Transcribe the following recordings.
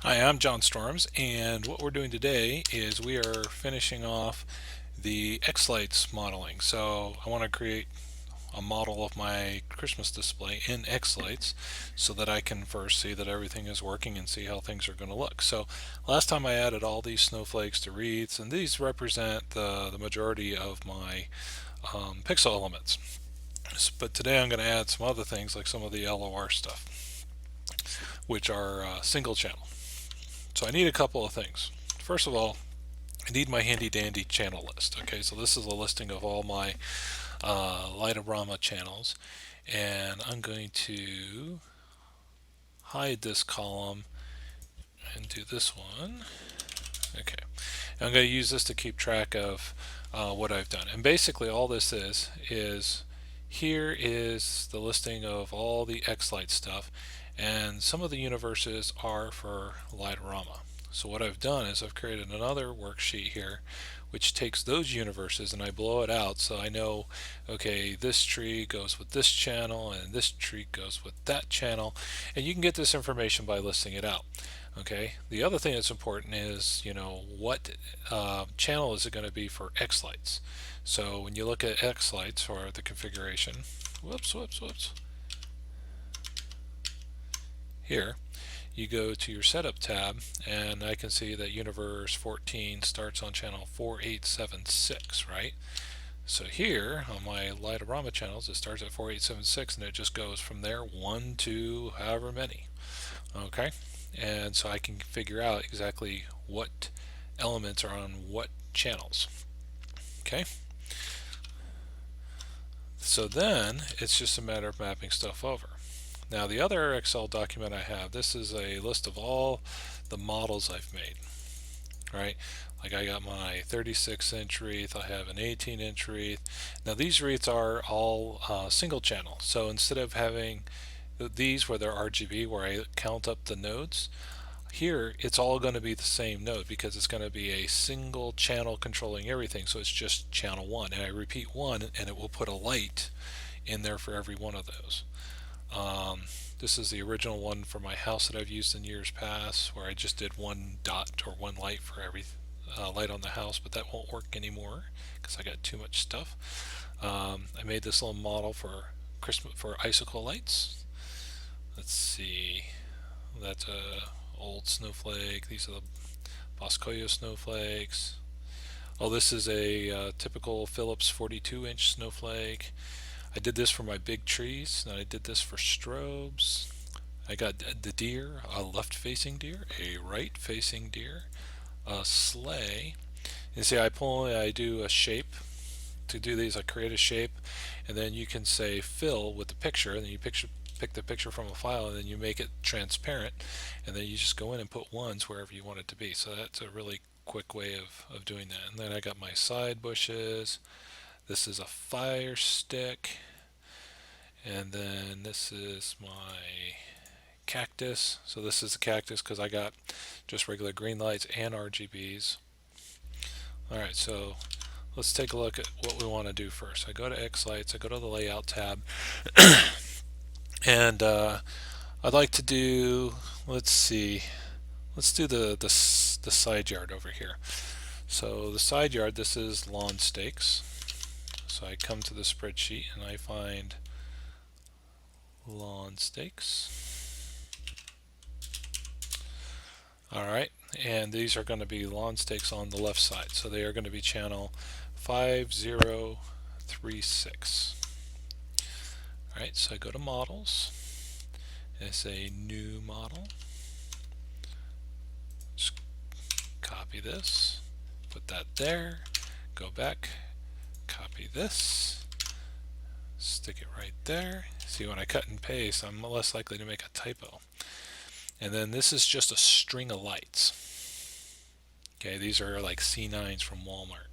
Hi, I'm John Storms, and what we're doing today is we are finishing off the Xlights modeling. So I want to create a model of my Christmas display in Xlights so that I can first see that everything is working and see how things are going to look. So last time I added all these snowflakes to wreaths, and these represent the majority of my pixel elements. But today I'm going to add some other things like some of the LOR stuff, which are single channel. So I need a couple of things. First of all, I need my handy dandy channel list. Okay, so this is a listing of all my Lightorama channels, and I'm going to hide this column and do this one. Okay, I'm going to use this to keep track of what I've done. And basically all this is here is the listing of all the Xlight stuff, and some of the universes are for Lightorama. So what I've done is I've created another worksheet here which takes those universes and I blow it out so I know, okay, this tree goes with this channel and this tree goes with that channel, and you can get this information by listing it out. Okay, the other thing that's important is, what channel is it going to be for Xlights. So when you look at Xlights or the configuration, whoops, here, you go to your setup tab, and I can see that universe 14 starts on channel 4876, right? So here on my Lightorama channels, it starts at 4876 and it just goes from there 1 to however many. Okay, and so I can figure out exactly what elements are on what channels. Okay, so then it's just a matter of mapping stuff over. Now the other Excel document I have, this is a list of all the models I've made, right? Like I got my 36-inch wreath, I have an 18-inch wreath. Now these wreaths are all single channel, so instead of having these where they're RGB, where I count up the nodes, here it's all going to be the same node because it's going to be a single channel controlling everything, so it's just channel 1, and I repeat 1 and it will put a light in there for every one of those. This is the original one for my house that I've used in years past, where I just did one dot or one light for every light on the house, but that won't work anymore because I got too much stuff. I made this little model for Christmas for icicle lights. Let's see, that's a old snowflake. These are the Boscoyo snowflakes. Oh, this is a typical Phillips 42-inch snowflake. I did this for my big trees, and I did this for strobes. I got the deer, a left-facing deer, a right-facing deer, a sleigh. You see, I do a shape. To do these, I create a shape, and then you can say fill with the picture, and then you pick the picture from a file, and then you make it transparent, and then you just go in and put ones wherever you want it to be. So that's a really quick way of doing that. And then I got my side bushes. This is a fire stick, and then this is my cactus. So this is a cactus because I got just regular green lights and RGBs. Alright, so let's take a look at what we want to do first. I go to Xlights, I go to the layout tab, and I'd like to do, let's see, let's do the side yard over here. So the side yard, this is lawn stakes. So I come to the spreadsheet and I find lawn stakes. Alright, and these are going to be lawn stakes on the left side. So they are going to be channel 5036. Alright, so I go to models. It's a new model. Just copy this, put that there, go back, copy this, stick it right there. See, when I cut and paste, I'm less likely to make a typo. And then this is just a string of lights. Okay, these are like C9s from Walmart.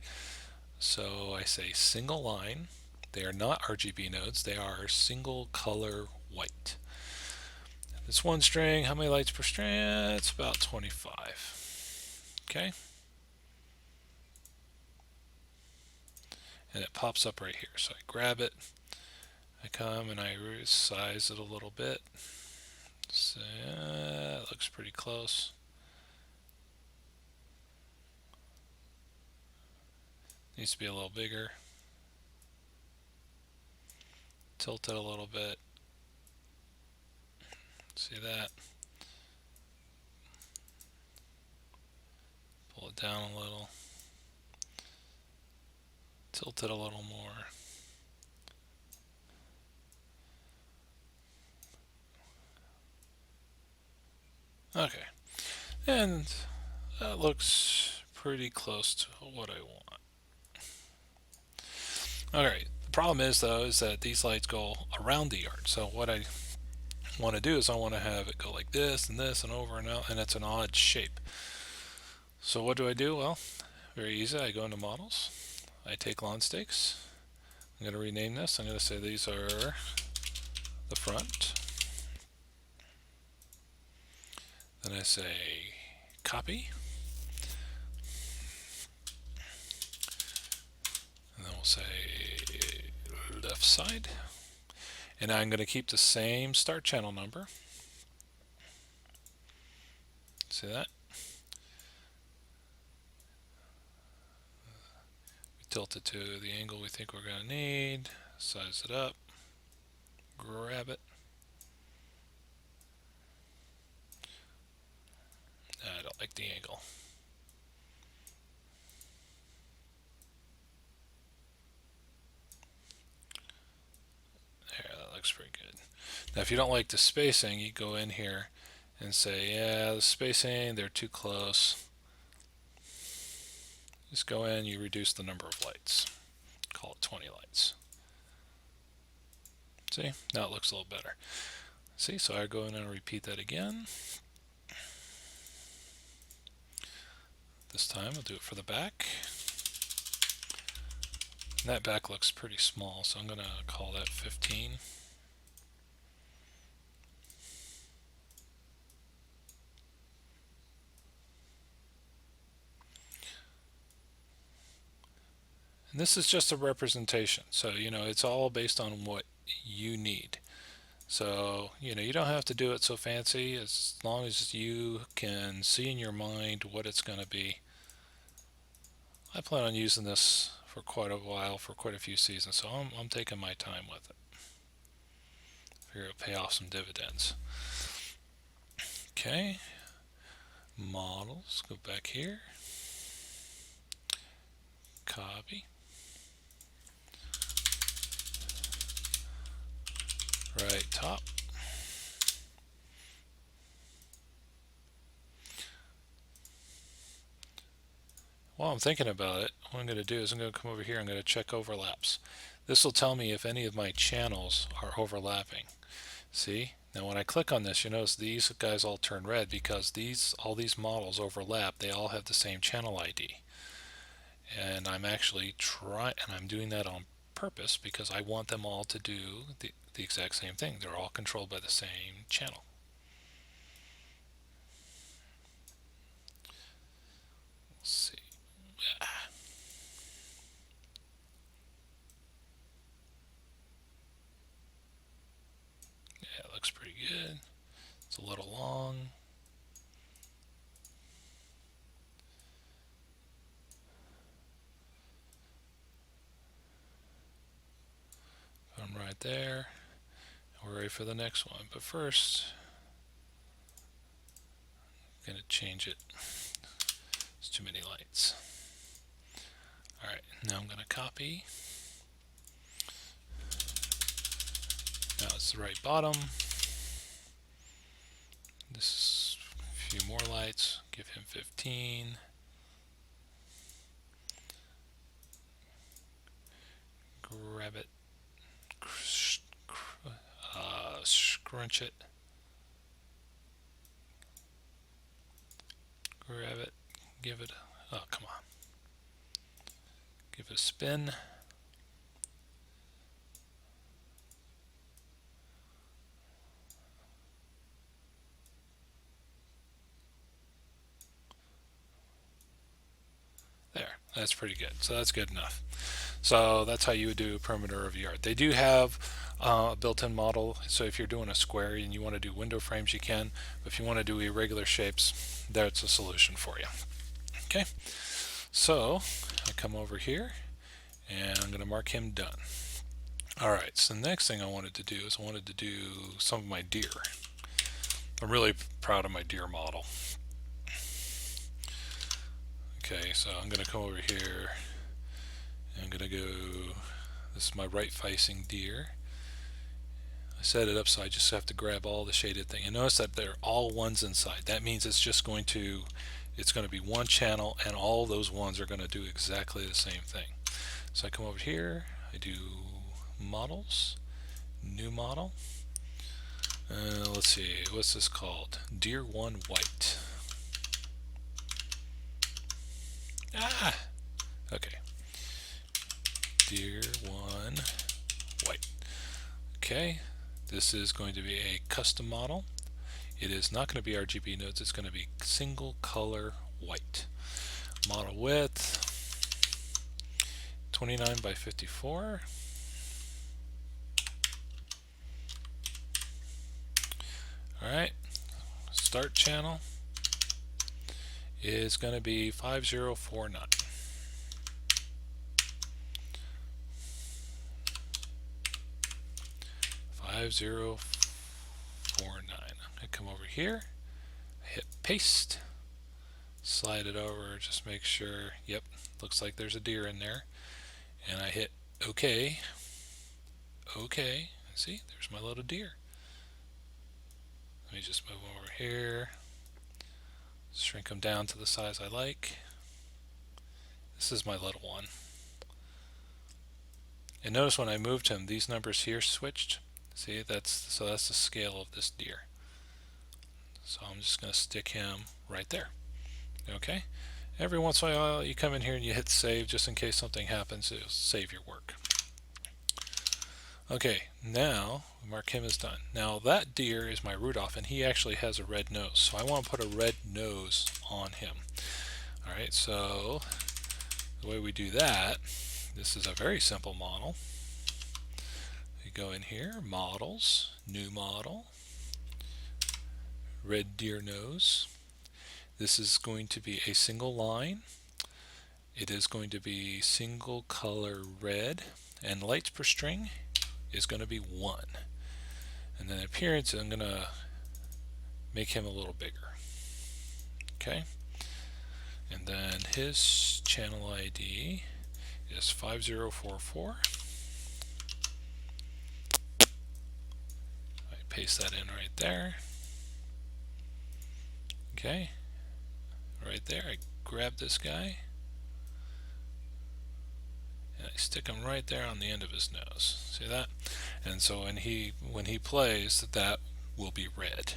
So I say single line. They are not RGB nodes, they are single color white. This one string, how many lights per string? It's about 25. Okay. And it pops up right here. So I grab it, I come and I resize it a little bit. So it looks pretty close. Needs to be a little bigger. Tilt it a little bit. See that? Pull it down a little. Tilt it a little more. Okay. And that looks pretty close to what I want. Alright, the problem is though is that these lights go around the yard. So what I want to do is I want to have it go like this and over and out, and it's an odd shape. So what do? Well, very easy. I go into models. I take lawn stakes. I'm going to rename this. I'm going to say these are the front. Then I say copy. And then we'll say left side. And I'm going to keep the same start channel number. See that? We tilt it to the angle we think we're going to need. Size it up. Grab it. I don't like the angle. There, that looks pretty good. Now if you don't like the spacing, you go in here and say, yeah, the spacing, they're too close. Just go in, you reduce the number of lights. Call it 20 lights. See, now it looks a little better. See, so I go in and repeat that again. This time I'll do it for the back. And that back looks pretty small, so I'm going to call that 15. And this is just a representation, so it's all based on what you need. So you don't have to do it so fancy, as long as you can see in your mind what it's going to be. I plan on using this for quite a while, for quite a few seasons, so I'm taking my time with it. Figure it'll pay off some dividends. Okay, models, go back here, copy, right top, while I'm thinking about it, what I'm going to do is I'm going to come over here, I'm going to check overlaps. This will tell me if any of my channels are overlapping. See? Now when I click on this, you notice these guys all turn red because all these models overlap. They all have the same channel ID. And I'm actually I'm doing that on purpose because I want them all to do the exact same thing. They're all controlled by the same channel. Let's see. Yeah, it looks pretty good. It's a little long. Put them right there. We're ready for the next one. But first, I'm going to change it. It's too many lights. Alright, now I'm going to copy. Now it's the right bottom. This is a few more lights. Give him 15. Grab it. Scrunch it. Grab it. Give it. Oh, come on. Give it a spin. There, that's pretty good. So that's good enough. So that's how you would do a perimeter of your yard. They do have a built-in model, so if you're doing a square and you want to do window frames, you can. But if you want to do irregular shapes, that's a solution for you. Okay, so I come over here and I'm going to mark him done. Alright, so the next thing I wanted to do is I wanted to do some of my deer. I'm really proud of my deer model. Okay, so I'm going to come over here and I'm going to go, this is my right facing deer. I set it up so I just have to grab all the shaded thing. And notice that they're all ones inside. That means it's going to be one channel and all those ones are going to do exactly the same thing. So I come over here, I do models, new model. Let's see, what's this called? Deer 1 white. Okay. Deer 1 white. Okay, this is going to be a custom model. It is not going to be RGB nodes, it's going to be single color white. Model width 29 by 54. Alright, start channel is going to be 5049. 5049. I come over here, hit paste, slide it over, just make sure, yep, looks like there's a deer in there, and I hit OK. OK, see, there's my little deer. Let me just move over here, shrink them down to the size I like. This is my little one. And notice when I moved him, these numbers here switched. See, that's the scale of this deer. So I'm just going to stick him right there. Okay? Every once in a while you come in here and you hit save just in case something happens. It'll save your work. Okay, now mark him as done. Now that deer is my Rudolph and he actually has a red nose. So I want to put a red nose on him. Alright, so the way we do that, this is a very simple model. We go in here, models, new model, red deer nose. This is going to be a single line. It is going to be single color red, and lights per string is going to be 1. And then appearance, I'm going to make him a little bigger. Okay? And then his channel ID is 5044. I paste that in right there. Okay? Right there, I grab this guy and I stick him right there on the end of his nose. See that? And so when he plays, that will be red.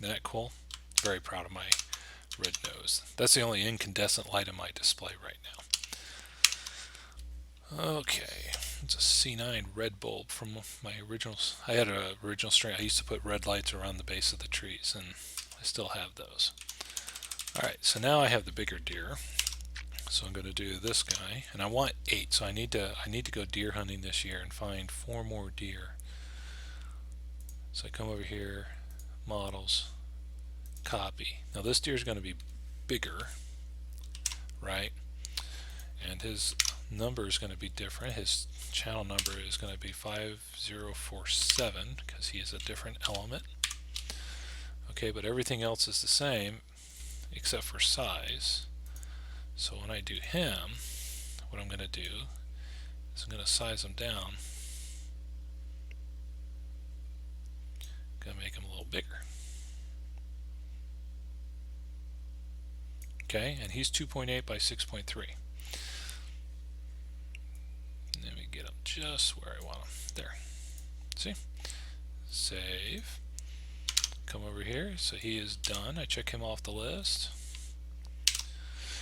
Isn't that cool? Very proud of my red nose. That's the only incandescent light in my display right now. Okay, it's a C9 red bulb from my original. I had an original string. I used to put red lights around the base of the trees, and I still have those. Alright, so now I have the bigger deer. So I'm going to do this guy, and I want 8, so I need to go deer hunting this year and find 4 more deer. So I come over here, models, copy. Now this deer is going to be bigger, right? And his number is going to be different. His channel number is going to be 5047 because he is a different element. Okay, but everything else is the same except for size. So when I do him, what I'm going to do is I'm going to size him down. I'm going to make him a little bigger. Okay, and he's 2.8 by 6.3. Let me get him just where I want him. There. See? Save. Come over here. So he is done. I check him off the list.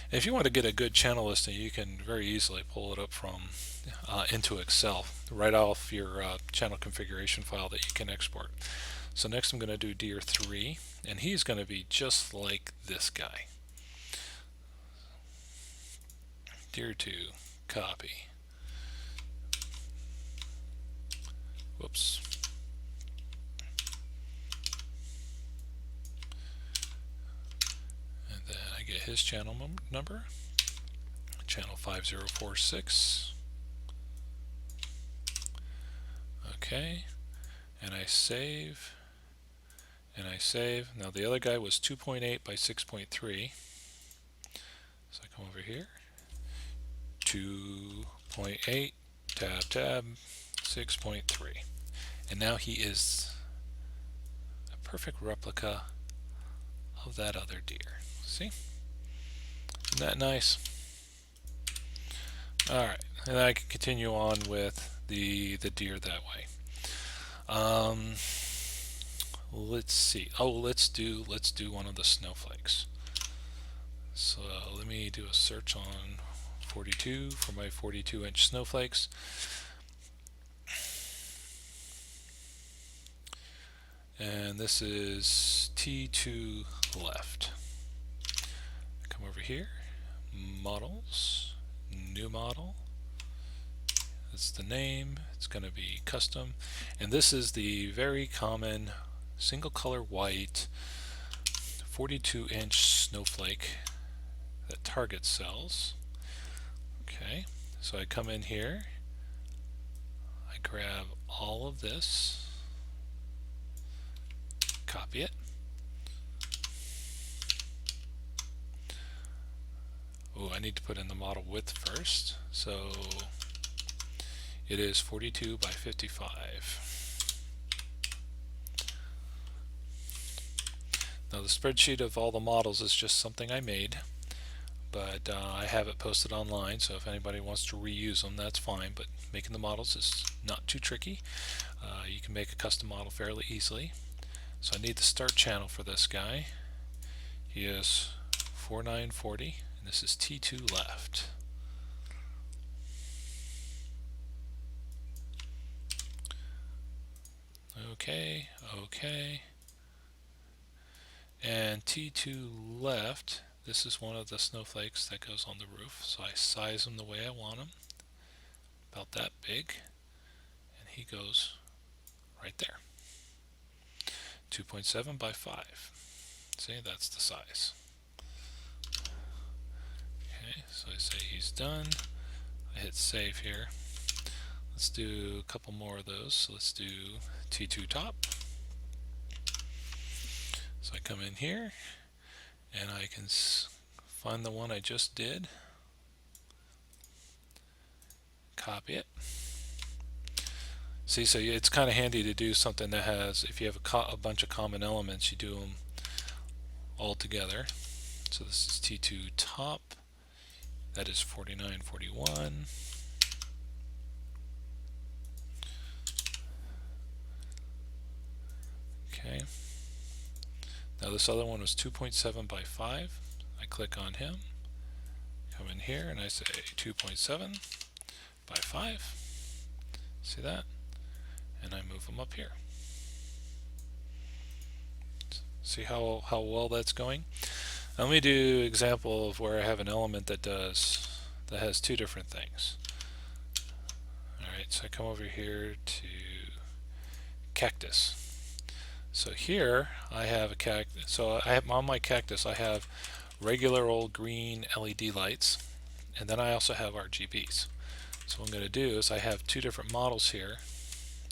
If you want to get a good channel listing, you can very easily pull it up from into Excel, right off your channel configuration file that you can export. So next I'm going to do deer 3, and he's going to be just like this guy. Deer 2, copy. Whoops. And then I get his channel number, channel 5046. Okay, and I save, and I save. Now the other guy was 2.8 by 6.3. So I come over here, 2.8, tab, 6.3. And now he is a perfect replica of that other deer. See? Isn't that nice? Alright, and I can continue on with the deer that way. Let's see. Oh, let's do one of the snowflakes. So let me do a search on 42 for my 42-inch snowflakes. And this is T2 left. Come over here, models, new model. That's the name. It's going to be custom. And this is the very common single color white 42-inch snowflake that Target sells. Okay, so I come in here, I grab all of this, copy it. Oh, I need to put in the model width first. So it is 42 by 55. Now the spreadsheet of all the models is just something I made, but I have it posted online, so if anybody wants to reuse them, that's fine, but making the models is not too tricky. You can make a custom model fairly easily. So I need the start channel for this guy. He is 4940, and this is T2 left. Okay, okay. And T2 left, this is one of the snowflakes that goes on the roof, so I size them the way I want them, about that big, and he goes right there. 2.7 by 5. See, that's the size. Okay, so I say he's done. I hit save here. Let's do a couple more of those. So let's do T2 top. So I come in here and I can find the one I just did, copy it. See, so it's kind of handy to do something that has, if you have a bunch of common elements, you do them all together. So this is T2 top, that is 4941. Okay. Now this other one was 2.7 by 5. I click on him, come in here, and I say 2.7 by 5. See that? And I move them up here. See how well that's going? Now let me do an example of where I have an element that has two different things. Alright, so I come over here to cactus. So here I have a cactus. So I have on my cactus I have regular old green LED lights, and then I also have RGBs. So what I'm going to do is I have two different models here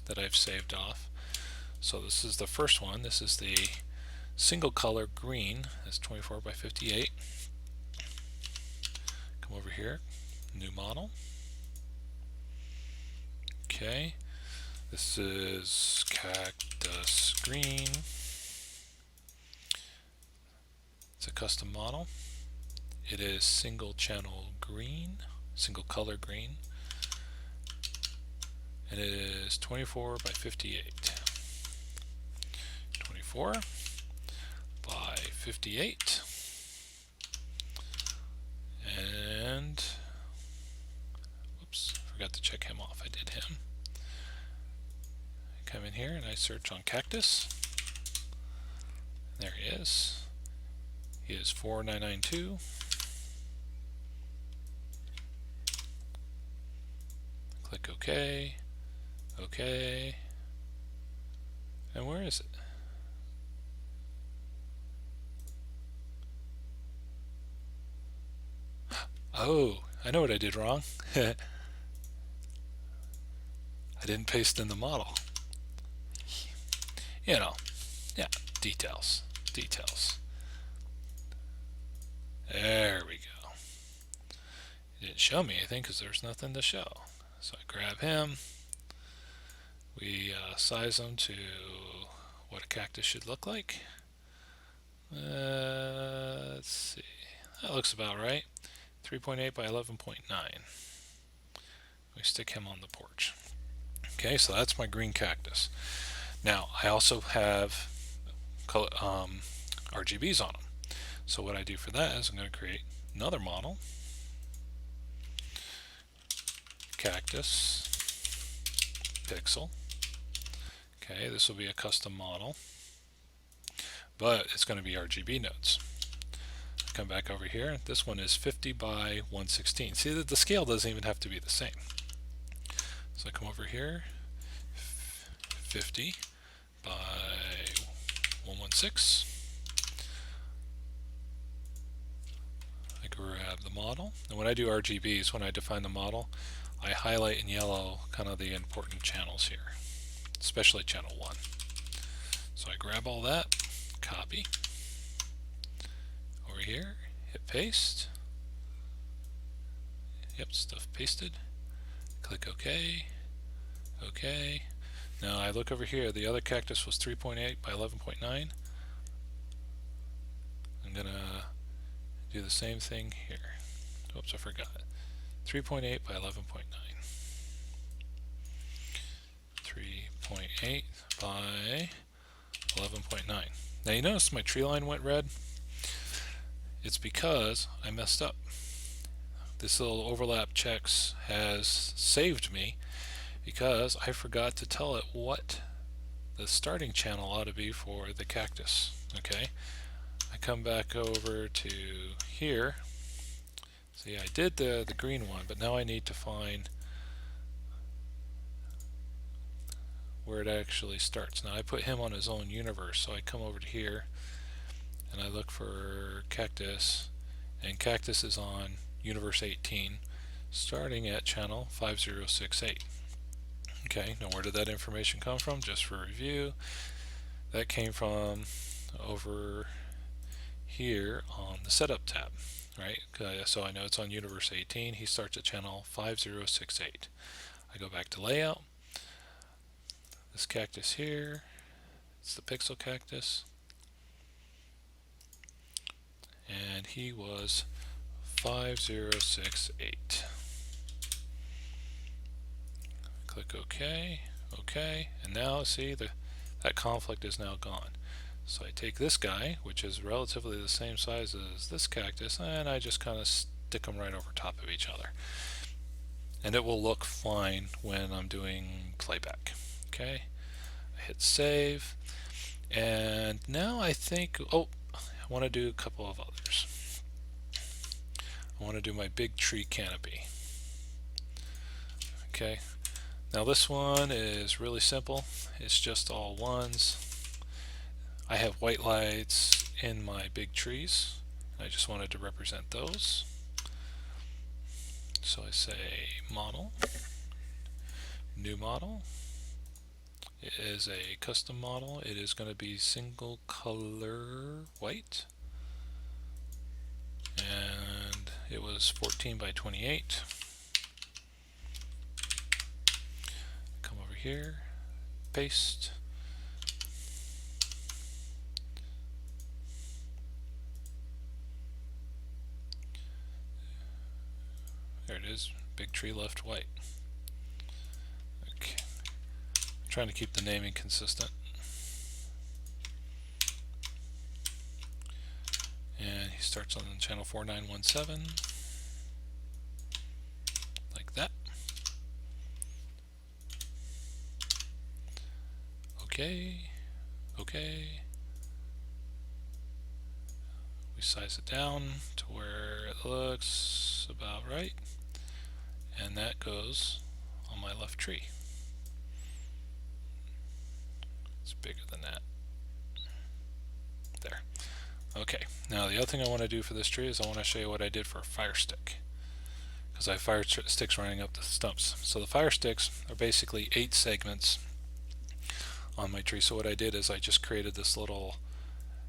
that I've saved off. So this is the first one. This is the single color green. That's 24 by 58. Come over here, new model. Okay, this is cactus green. It's a custom model. It is single channel green, single color green, and it is 24 by 58. 24 by 58. And whoops, forgot to check him off. I did him. I come in here and I search on cactus. There he is. He is 4992. Click OK. OK. And where is it? Oh, I know what I did wrong. I didn't paste in the model. You know, yeah, details, details. There we go. It didn't show me anything because there's nothing to show. So I grab him. We size him to what a cactus should look like. Let's see. That looks about right. 3.8 by 11.9. We stick him on the porch. Okay, so that's my green cactus. Now, I also have RGBs on them. So what I do for that is I'm going to create another model. Cactus. Pixel. Okay, this will be a custom model, but it's going to be RGB nodes. Come back over here. This one is 50 by 116. See that the scale doesn't even have to be the same. So I come over here, 50 by 116. I grab the model, and when I do RGBs, when I define the model, I highlight in yellow kind of the important channels here, especially channel 1. So I grab all that, copy, over here, hit paste. Yep, stuff pasted. Click OK. OK. Now I look over here, the other cactus was 3.8 by 11.9. I'm going to do the same thing here. Oops, I forgot. 3.8 by 11.9. 3.8 by 11.9. Now you notice my tree line went red. It's because I messed up. This little overlap checks has saved me because I forgot to tell it what the starting channel ought to be for the cactus. Okay, I come back over to here. See, I did the green one, but now I need to find where it actually starts. Now I put him on his own universe, so I come over to here and I look for cactus, and cactus is on universe 18 starting at channel 5068. Okay, now where did that information come from? Just for review, that came from over here on the setup tab, right? So I know it's on universe 18. He starts at channel 5068. I go back to layout. This cactus here, it's the pixel cactus, and he was 5068. Click OK, OK, and now see that conflict is now gone. So I take this guy, which is relatively the same size as this cactus, and I just kind of stick them right over top of each other. And it will look fine when I'm doing playback. Okay, I hit save, and now I think, oh, I want to do a couple of others. I want to do my big tree canopy. Okay, now this one is really simple. It's just all ones. I have white lights in my big trees. I just wanted to represent those. So I say model, new model. It is a custom model. It is going to be single color white. And it was 14 by 28. Come over here, paste. There it is, big tree left white. Okay, I'm trying to keep the naming consistent. And he starts on channel 4917, like that. Okay, okay. We size it down to where it looks about right, and that goes on my left tree. It's bigger than that. There. Okay, now the other thing I want to do for this tree is I want to show you what I did for a fire stick, because I have fire sticks running up the stumps. So the fire sticks are basically 8 segments on my tree. So what I did is I just created this little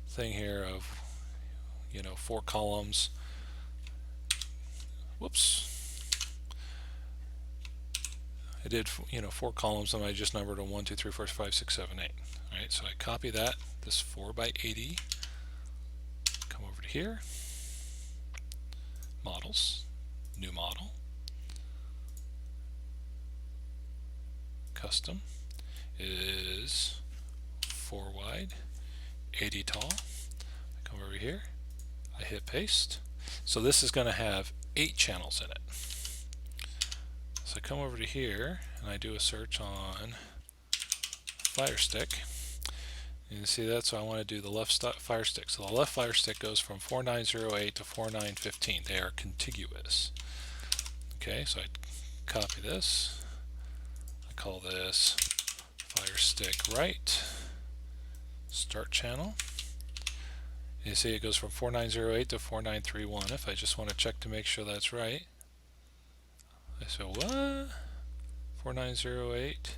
thing here of 4 columns. Whoops. I did 4 columns, and I just numbered them 1, 2, 3, 4, 5, 6, 7, 8. All right, so I copy that, this 4 by 80, come over to here, models, new model, custom is 4 wide, 80 tall. I come over here, I hit paste. So this is going to have 8 channels in it. So I come over to here and I do a search on Fire Stick. You can see that, so I want to do the left Fire Stick. So the left Fire Stick goes from 4908 to 4915. They are contiguous. Okay, so I copy this. I call this Fire Stick right. Start channel. You see it goes from 4908 to 4931. If I just want to check to make sure that's right, I say what? 4908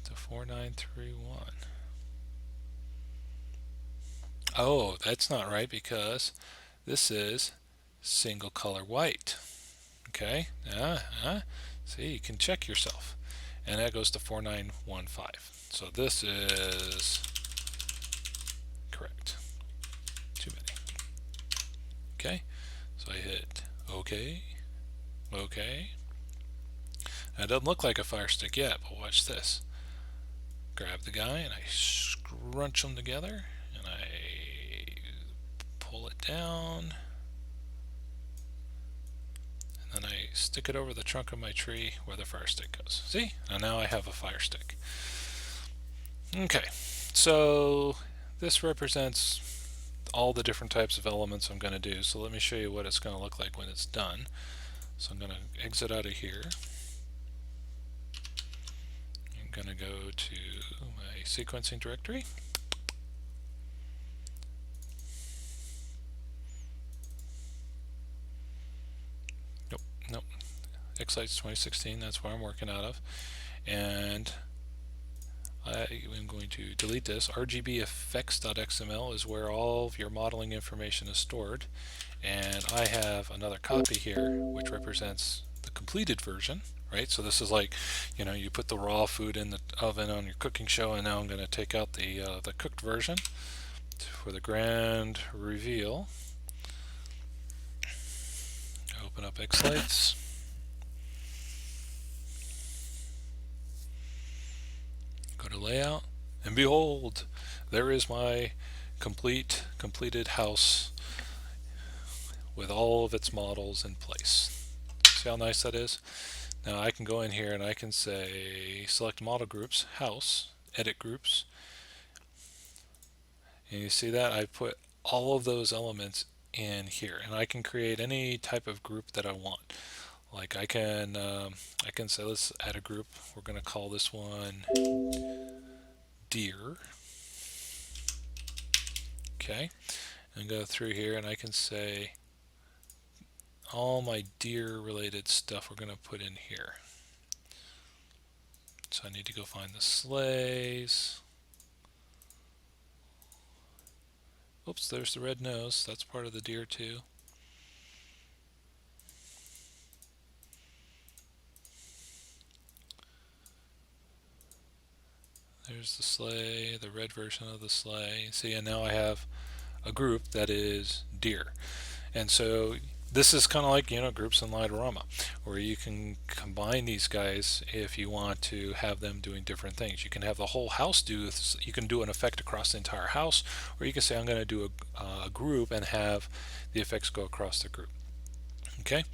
to 4931. Oh, that's not right because this is single color white. Okay, see, you can check yourself. And that goes to 4915. So this is correct. Too many. Okay, so I hit OK, OK. Now it doesn't look like a Fire Stick yet, but watch this. Grab the guy and I scrunch them together and I pull it down. And then I stick it over the trunk of my tree where the Fire Stick goes. See? And now I have a Fire Stick. Okay, so this represents all the different types of elements I'm going to do. So let me show you what it's going to look like when it's done. So I'm going to exit out of here. I'm going to go to my sequencing directory. Nope. Xlights 2016, that's where I'm working out of. And I am going to delete this. RGBeffects.xml is where all of your modeling information is stored. And I have another copy here which represents the completed version, right? So this is like, you put the raw food in the oven on your cooking show, and now I'm going to take out the cooked version for the grand reveal. Open up Xlights. Go to layout, and behold, there is my completed house with all of its models in place. See how nice that is? Now I can go in here and I can say select model groups, house, edit groups, and you see that I put all of those elements in here, and I can create any type of group that I want. Like I can say let's add a group. We're going to call this one deer. Okay, and go through here and I can say all my deer related stuff we're going to put in here. So I need to go find the sleighs. Oops, there's the red nose. That's part of the deer too. There's the sleigh, the red version of the sleigh. See, and now I have a group that is deer. And so this is kind of like, groups in Lightorama, where you can combine these guys if you want to have them doing different things. You can have the whole house you can do an effect across the entire house, or you can say I'm going to do a group and have the effects go across the group. Okay,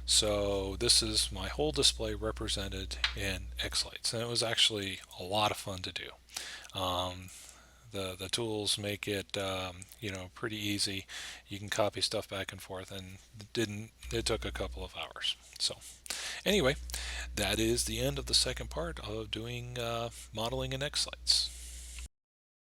so this is my whole display represented in Xlights, and it was actually a lot of fun to do. The tools make it pretty easy. You can copy stuff back and forth, and it took a couple of hours. So anyway, that is the end of the second part of doing modeling in Xlights.